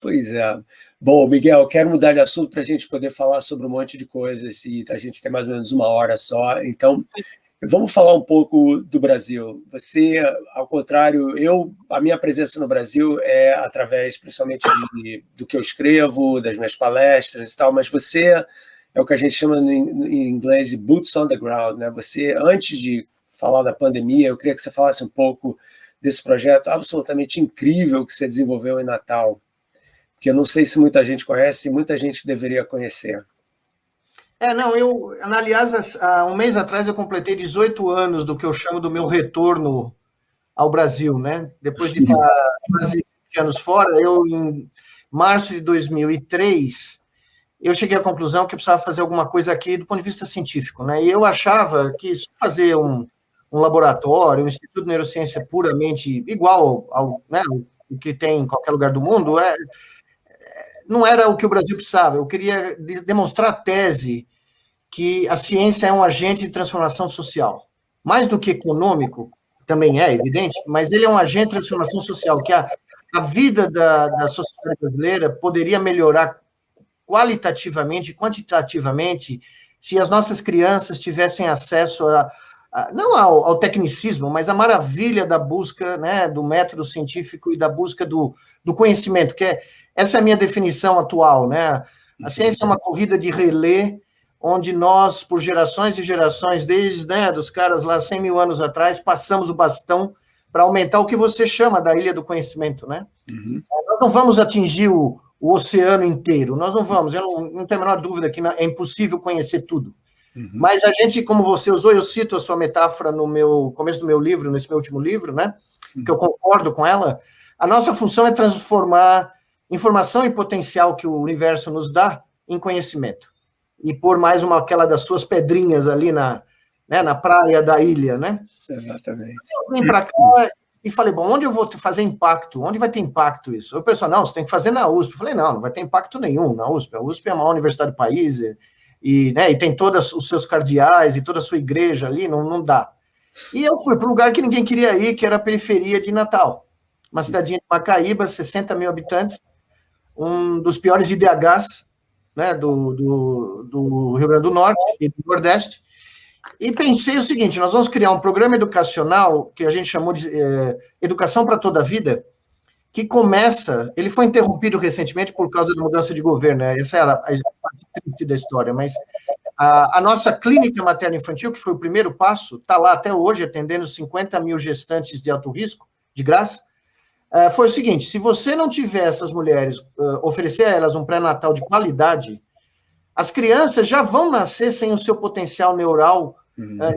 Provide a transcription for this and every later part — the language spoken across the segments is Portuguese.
Pois é. Bom, Miguel, eu quero mudar de assunto para a gente poder falar sobre um monte de coisas e a gente tem mais ou menos uma hora só. Então, vamos falar um pouco do Brasil. Você, ao contrário, a minha presença no Brasil é através, principalmente, do que eu escrevo, das minhas palestras e tal, mas você é o que a gente chama em inglês de boots on the ground, né? Você, antes de falar da pandemia, eu queria que você falasse um pouco desse projeto absolutamente incrível que você desenvolveu em Natal, que eu não sei se muita gente conhece e muita gente deveria conhecer. Não, aliás, há um mês atrás eu completei 18 anos do que eu chamo do meu retorno ao Brasil, né? Depois de estar quase 20 anos fora, em março de 2003, eu cheguei à conclusão que eu precisava fazer alguma coisa aqui do ponto de vista científico, né? E eu achava que só fazer um laboratório, um instituto de neurociência puramente igual né, o que tem em qualquer lugar do mundo, não era o que o Brasil precisava. Eu queria demonstrar a tese que a ciência é um agente de transformação social. Mais do que econômico, também é evidente, mas ele é um agente de transformação social, que a vida da sociedade brasileira poderia melhorar qualitativamente e quantitativamente se as nossas crianças tivessem acesso não ao tecnicismo, mas à maravilha da busca, né, do método científico e da busca do conhecimento, essa é a minha definição atual, né? A ciência é uma corrida de relé, onde nós, por gerações e gerações, desde, né, dos caras lá 100 mil anos atrás, passamos o bastão para aumentar o que você chama da ilha do conhecimento, né? Uhum. Nós não vamos atingir o oceano inteiro, nós não vamos, eu não tenho a menor dúvida que é impossível conhecer tudo. Uhum. Mas a gente, como você usou, eu cito a sua metáfora no começo do meu livro, nesse meu último livro, né? Que eu concordo com ela, a nossa função é transformar informação e potencial que o universo nos dá em conhecimento. E pôr mais aquela das suas pedrinhas ali na praia da ilha, né? Exatamente. Eu vim para cá e falei, bom, onde eu vou fazer impacto? Onde vai ter impacto isso? O pessoal, não, você tem que fazer na USP. Eu falei, não vai ter impacto nenhum na USP. A USP é a maior universidade do país e tem todos os seus cardeais e toda a sua igreja ali, não dá. E eu fui para um lugar que ninguém queria ir, que era a periferia de Natal. Uma cidadinha de Macaíba, 60 mil habitantes, um dos piores IDHs, né, do Rio Grande do Norte e do Nordeste, e pensei o seguinte, nós vamos criar um programa educacional que a gente chamou de Educação para Toda a Vida, que ele foi interrompido recentemente por causa da mudança de governo, né? Essa era a parte triste da história, mas a nossa clínica materno-infantil, que foi o primeiro passo, está lá até hoje, atendendo 50 mil gestantes de alto risco, de graça. Foi o seguinte, se você não tiver essas mulheres, oferecer a elas um pré-natal de qualidade, as crianças já vão nascer sem o seu potencial neural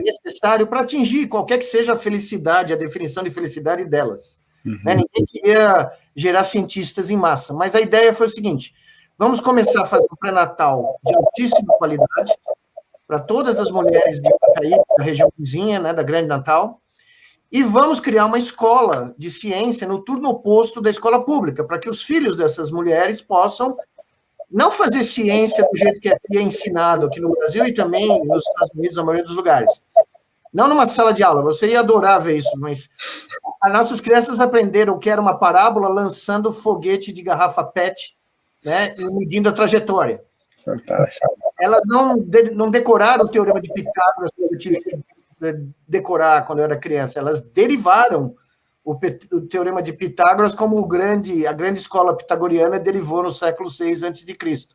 necessário para atingir qualquer que seja a felicidade, a definição de felicidade delas. Né? Ninguém queria gerar cientistas em massa, mas a ideia foi o seguinte, vamos começar a fazer um pré-natal de altíssima qualidade para todas as mulheres de Macaíba, da região vizinha, né, da Grande Natal, e vamos criar uma escola de ciência no turno oposto da escola pública, para que os filhos dessas mulheres possam não fazer ciência do jeito que é ensinado aqui no Brasil e também nos Estados Unidos, na maioria dos lugares. Não numa sala de aula, você ia adorar ver isso, mas as nossas crianças aprenderam o que era uma parábola lançando foguete de garrafa PET, né, e medindo a trajetória. Fantástico. Elas não decoraram o teorema de Pitágoras, que eu tive que decorar quando eu era criança, elas derivaram o teorema de Pitágoras como a grande escola pitagoriana derivou no século VI a.C.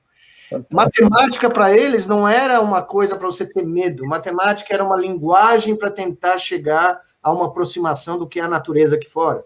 Matemática, para eles, não era uma coisa para você ter medo. Matemática era uma linguagem para tentar chegar a uma aproximação do que é a natureza aqui fora.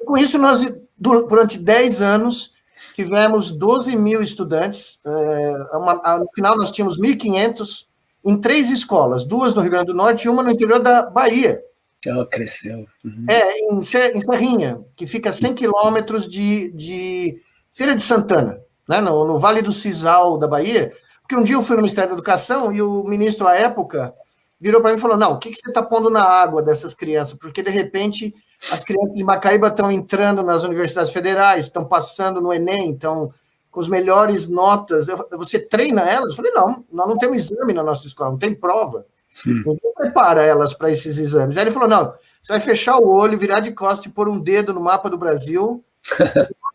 Com isso, nós, durante 10 anos, tivemos 12 mil estudantes. No final, nós tínhamos 1.500 em 3 escolas, 2 no Rio Grande do Norte e uma no interior da Bahia. Ela cresceu. Em Serrinha, que fica a 100 quilômetros de Feira de Santana, né, no Vale do Sisal da Bahia, porque um dia eu fui no Ministério da Educação e o ministro, à época, virou para mim e falou, não, o que você está pondo na água dessas crianças? Porque, de repente, as crianças de Macaíba estão entrando nas universidades federais, estão passando no Enem, estão com as melhores notas, você treina elas? Eu falei, não, nós não temos exame na nossa escola, não tem prova. Ninguém prepara elas para esses exames. Aí ele falou, não, você vai fechar o olho, virar de costas e pôr um dedo no mapa do Brasil,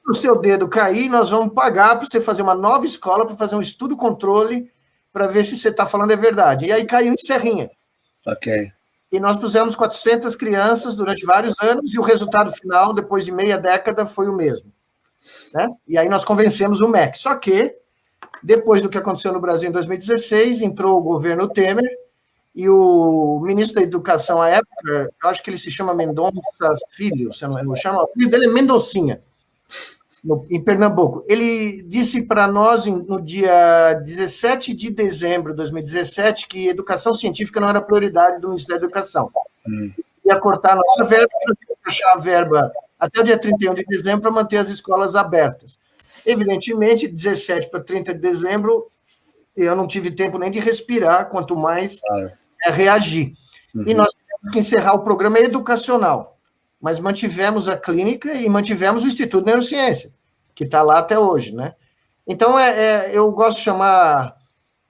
o seu dedo cair, nós vamos pagar para você fazer uma nova escola, para fazer um estudo-controle, para ver se você está falando é verdade. E aí caiu em Serrinha. Ok. E nós pusemos 400 crianças durante vários anos, e o resultado final, depois de meia década, foi o mesmo. Né? E aí nós convencemos o MEC. Só que, depois do que aconteceu no Brasil em 2016, entrou o governo Temer, e o ministro da Educação à época, eu acho que ele se chama Mendonça Filho, se eu não chamo, o apelido dele é Mendoncinha, em Pernambuco. Ele disse para nós, no dia 17 de dezembro de 2017, que educação científica não era prioridade do Ministério da Educação. Ia cortar a nossa verba, achar a verba até o dia 31 de dezembro para manter as escolas abertas. Evidentemente, 17 para 30 de dezembro, eu não tive tempo nem de respirar, quanto mais reagir. E nós tivemos que encerrar o programa educacional, mas mantivemos a clínica e mantivemos o Instituto de Neurociência, que está lá até hoje, né? Então, eu gosto de chamar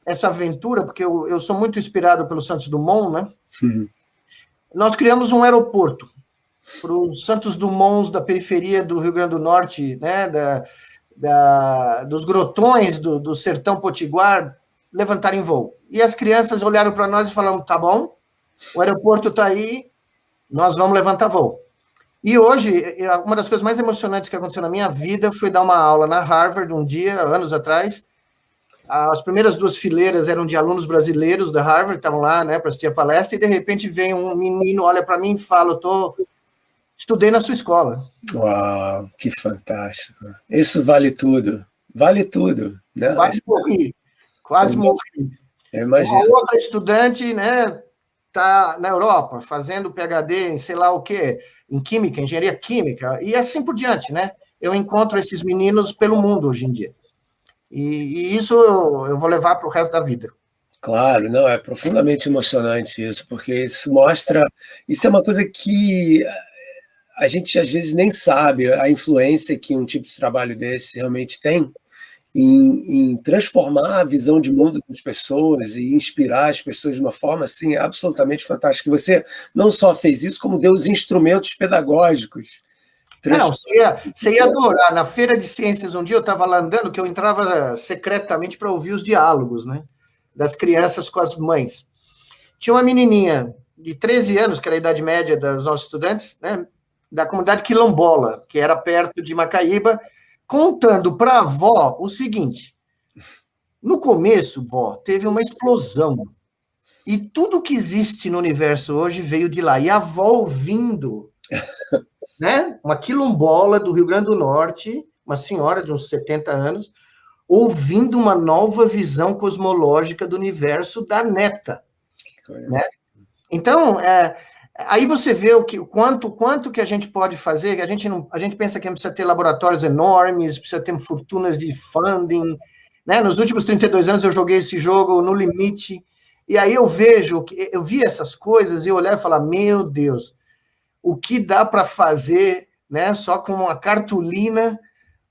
essa aventura, porque eu sou muito inspirado pelo Santos Dumont, né? Nós criamos um aeroporto para os Santos Dumonts da periferia do Rio Grande do Norte, né? Dos grotões do sertão potiguar, levantarem voo. E as crianças olharam para nós e falaram, tá bom, o aeroporto está aí, nós vamos levantar voo. E hoje, uma das coisas mais emocionantes que aconteceu na minha vida foi dar uma aula na Harvard, um dia, anos atrás. As primeiras 2 fileiras eram de alunos brasileiros da Harvard, estavam lá, né, para assistir a palestra, e de repente vem um menino, olha para mim e fala, estudei na sua escola. Uau, que fantástico. Isso vale tudo. Vale tudo. Né? Quase morri. Eu imagino. Uma outra estudante, né, está na Europa, fazendo PhD em sei lá o quê, em química, engenharia química, e assim por diante, né? Eu encontro esses meninos pelo mundo hoje em dia. E isso eu vou levar para o resto da vida. Claro, não, é profundamente emocionante isso, porque isso mostra... Isso é uma coisa que a gente, às vezes, nem sabe a influência que um tipo de trabalho desse realmente tem em transformar a visão de mundo das pessoas e inspirar as pessoas de uma forma assim, absolutamente fantástica. Você não só fez isso, como deu os instrumentos pedagógicos. Não, você ia adorar. Na Feira de Ciências, um dia eu estava lá andando, que eu entrava secretamente para ouvir os diálogos, né, das crianças com as mães. Tinha uma menininha de 13 anos, que era a idade média dos nossos estudantes, né, da comunidade quilombola, que era perto de Macaíba, contando para a avó o seguinte: no começo, vó, teve uma explosão, e tudo que existe no universo hoje veio de lá. E a avó ouvindo, né, uma quilombola do Rio Grande do Norte, uma senhora de uns 70 anos, ouvindo uma nova visão cosmológica do universo da neta. Né? Então, aí você vê o quanto que a gente pode fazer. A gente pensa que precisa ter laboratórios enormes, precisa ter fortunas de funding, né? Nos últimos 32 anos eu joguei esse jogo no limite, e aí eu vi essas coisas e eu olhar e falar, meu Deus, o que dá para fazer, né? Só com uma cartolina,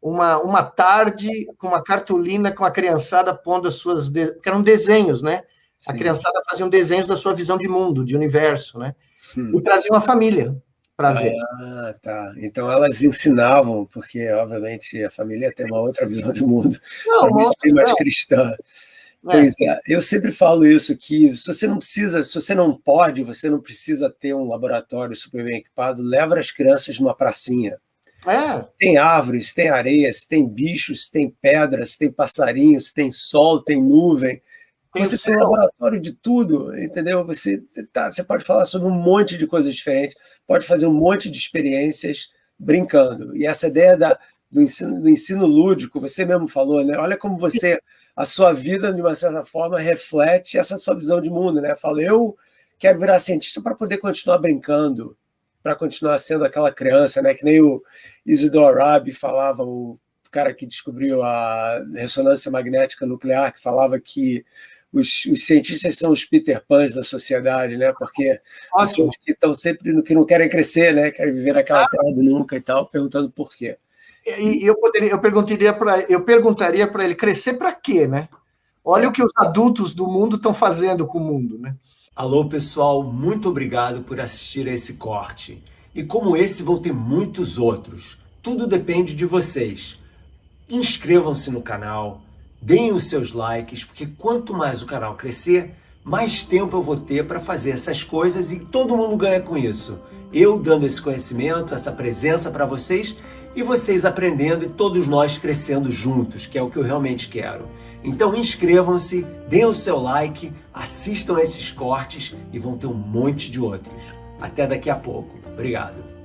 uma tarde com uma cartolina com a criançada pondo as suas... que eram desenhos, né? Sim. A criançada fazia um desenho da sua visão de mundo, de universo, né? E trazia uma família para ver. Ah, tá. Então elas ensinavam, porque, obviamente, a família tem uma outra visão de mundo, bem mais cristã. Pois é, eu sempre falo isso, que se você não precisa ter um laboratório super bem equipado, leva as crianças numa pracinha. Tem árvores, tem areias, tem bichos, tem pedras, tem passarinhos, tem sol, tem nuvem. Você tem um laboratório de tudo, entendeu? Você pode falar sobre um monte de coisas diferentes, pode fazer um monte de experiências brincando. E essa ideia do ensino lúdico, você mesmo falou, né? Olha como a sua vida, de uma certa forma, reflete essa sua visão de mundo, né? Fala, eu quero virar cientista para poder continuar brincando, para continuar sendo aquela criança, né? Que nem o Isidore Rabi falava, o cara que descobriu a ressonância magnética nuclear, que falava que os cientistas são os Peter Pans da sociedade, né? Porque são os que estão sempre no que não querem crescer, né? Querem viver naquela terra do nunca e tal, perguntando por quê. E eu perguntaria para ele, crescer para quê, né? Olha o que os adultos do mundo estão fazendo com o mundo, né? Alô, pessoal, muito obrigado por assistir a esse corte. E como esse, vão ter muitos outros. tudo depende de vocês. Inscrevam-se no canal, deem os seus likes, porque quanto mais o canal crescer, mais tempo eu vou ter para fazer essas coisas e todo mundo ganha com isso. Eu dando esse conhecimento, essa presença para vocês e vocês aprendendo e todos nós crescendo juntos, que é o que eu realmente quero. Então inscrevam-se, deem o seu like, assistam a esses cortes e vão ter um monte de outros. Até daqui a pouco. Obrigado.